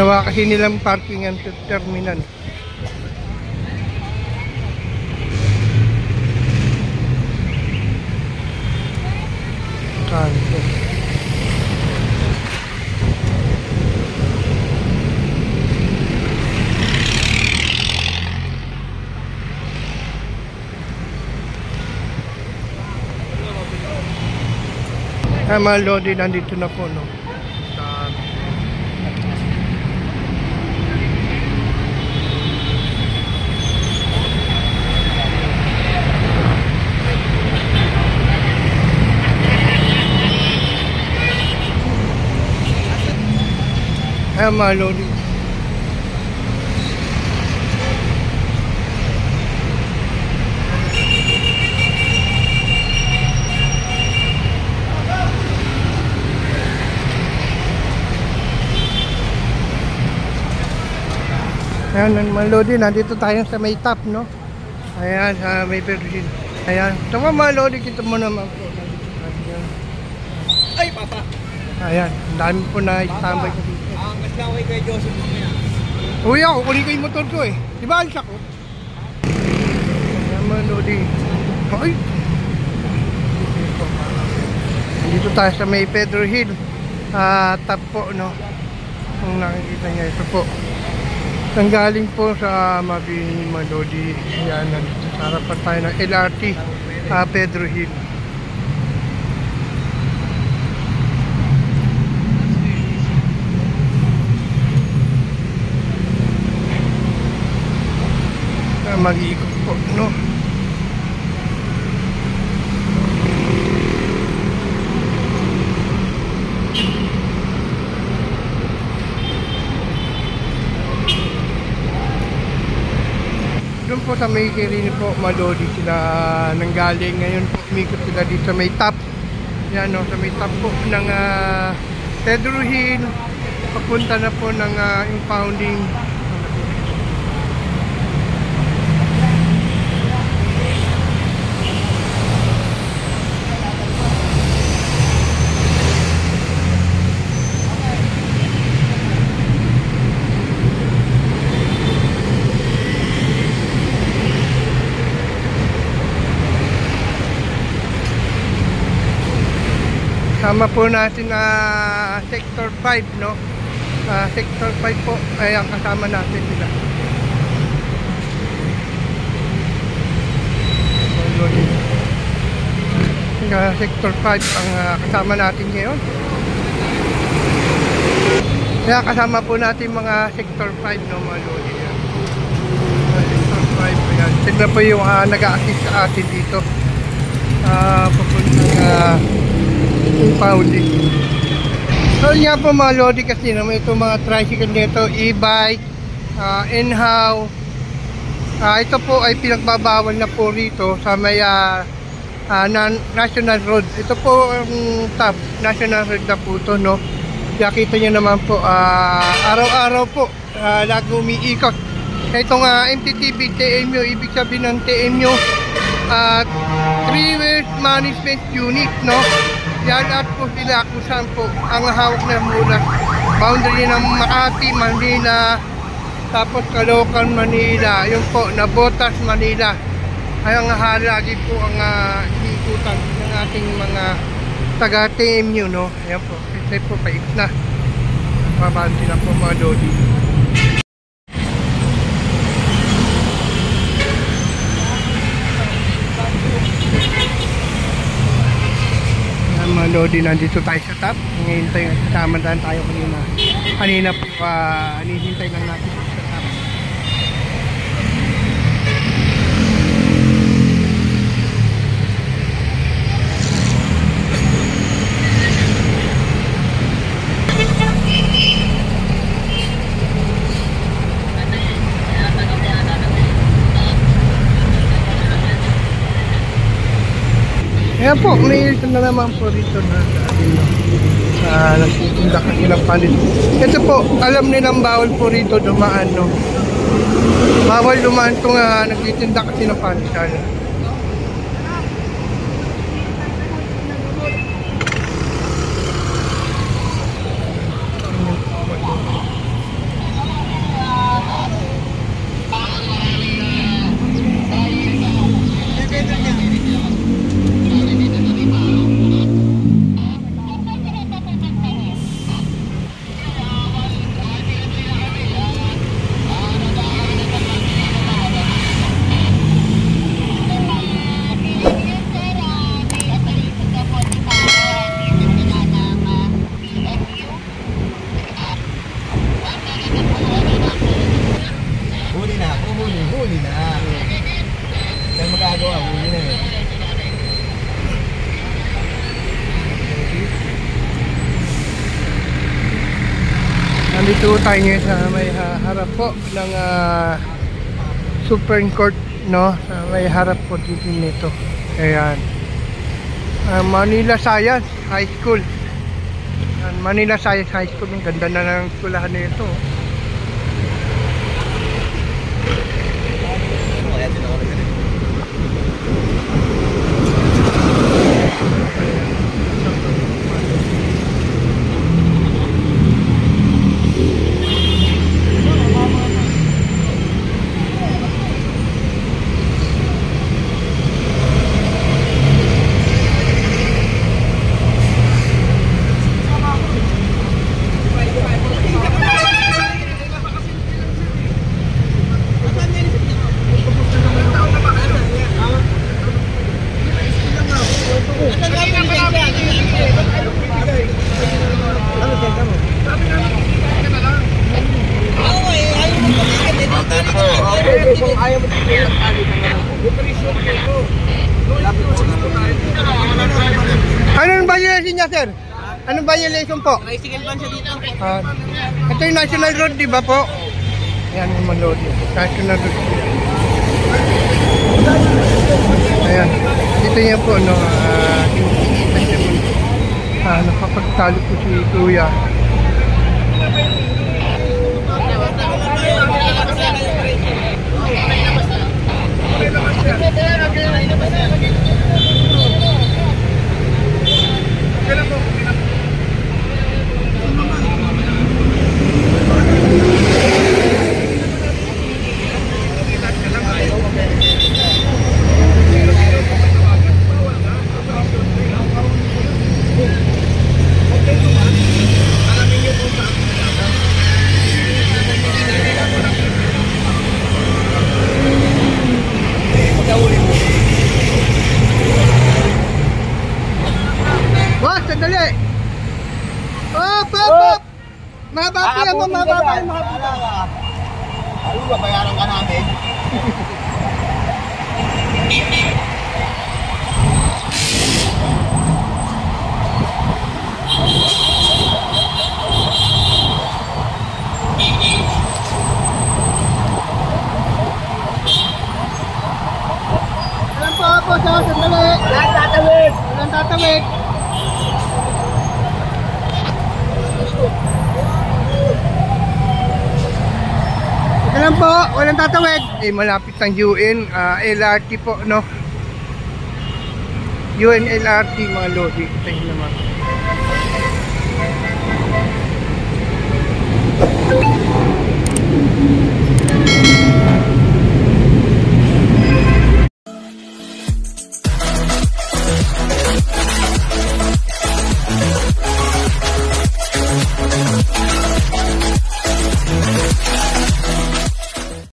Ginawa kasi nilang parkingan sa terminal. Kanto. Mga lodi, nandito na po, no? Ayan mga lodi. Ayan mga lodi, nandito tayo sa may top, no? Ayan, sa may Virgin. Ayan, ito mga lodi, kita mo naman po. Ay, papa! Ayan, ang dami po na itambay ko dito. Angas lang kay Kuya Joseph niya. Uy, ako, kunin ko yung motor ko eh. Di ba alis ako? Ayan mga lodi. Ay! Dito tayo sa may Pedro Hill. Top po, no? Kung nakikita niya, ito po. Nanggaling po sa Mabini mga lodi. Ayan, nandito sa harapan tayo ng LRT Pedro Hill. Mag-iikot po, no? Doon po sa may Kirini po, Malodi sila nanggaling. Ngayon po, umikot sila dito sa may top. Yan, no? Sa may top po ng Pedro Hill. Papunta na po ng impounding. Kasama po natin Sector 5, no? Sector 5 po ay ang kasama natin sila. Sector 5 ang kasama natin ngayon. Kaya kasama po natin mga Sector 5, no, mga lodi. Sector 5, ayan. Sila po yung nag-a-assist sa atin dito. Papuntang impounding. So nga po mga lodi, kasi naman itong mga tricycle nito, e-bike, in-how, ito po ay pinagbabawal na po rito sa may National Road. Ito po ang top National Road na po ito, no? Nakita nyo naman po, araw-araw po lagi umiikot itong MTTB TMU. Ibig sabihin ng TMU, Three-Way Management Unit, no? Yan at po sila kung saan po ang hawak na mula boundary ng Makati, Manila, tapos Caloocan, Manila, yun po, Nabotas, Manila. Ay ang halagi po ang ikutan ng ating mga taga-TMU, no? Ayan po, kasi po paik na. Pabanti na po mga lodi. Mga lodi, nandito tayo sa top. Ngayon tayo, kasamandahan tayo kanina. Kanina po, hinihintay lang natin sa top. Ayan po, may ito na naman po dito na nagtitinda kasi ng panis. Ito po, alam nilang bawal po rito dumaan, no? Bawal dumaan itong nagtitinda kasi ng panis. huli na. Kaya magagawa, huli na eh. Nandito tayo ngayon sa may harap po ng Supreme Court, no? Sa may harap po dito nito. Ayan. Manila Science High School. Manila Science High School. Ang ganda na ng skulahan nito. Anong violation niya, sir? Anong violation po? Tricycle ban siya dito. Ito yung National Road, di ba po? Ayan yung road. National Road. Ayan. Dito niya po, no, nakapagtalo po si Kuya. Boss, sandali! Op! Mababa yan mo, mababa yan, mababa. Ano ba, bayaran ka namin? Alam po, sandali! Walang tatawid! Walang tatawid! Alam po, walang tatawid. Malapit ng UN, LRT po, no? UN LRT, mga lodi. Ito yun naman.